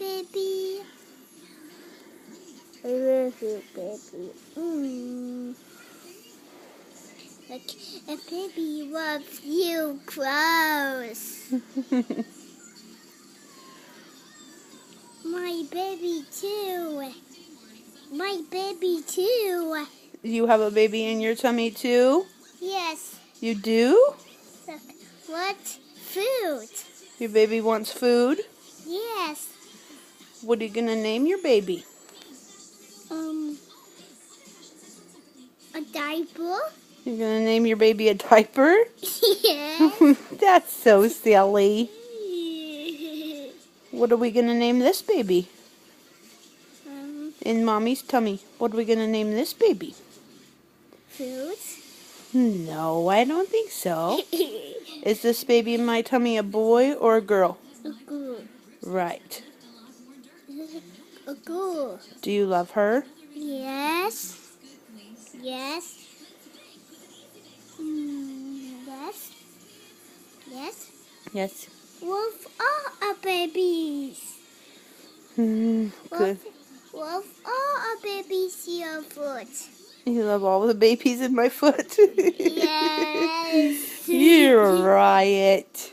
baby. I love you, baby. Like a baby loves you close. My baby too. My baby too. You have a baby in your tummy too? Yes. You do? Look, what food? Your baby wants food? Yes. What are you going to name your baby? A diaper? You're going to name your baby a diaper? Yes. That's so silly. What are we going to name this baby? In Mommy's tummy. What are we going to name this baby? Food? No, I don't think so. Is this baby in my tummy a boy or a girl? A girl. Right. A girl. Do you love her? Yes. Yes. Yes. Yes. Yes. Love all our babies. Good. Love all our babies your foot. You love all the babies in my foot? Yes. You're right.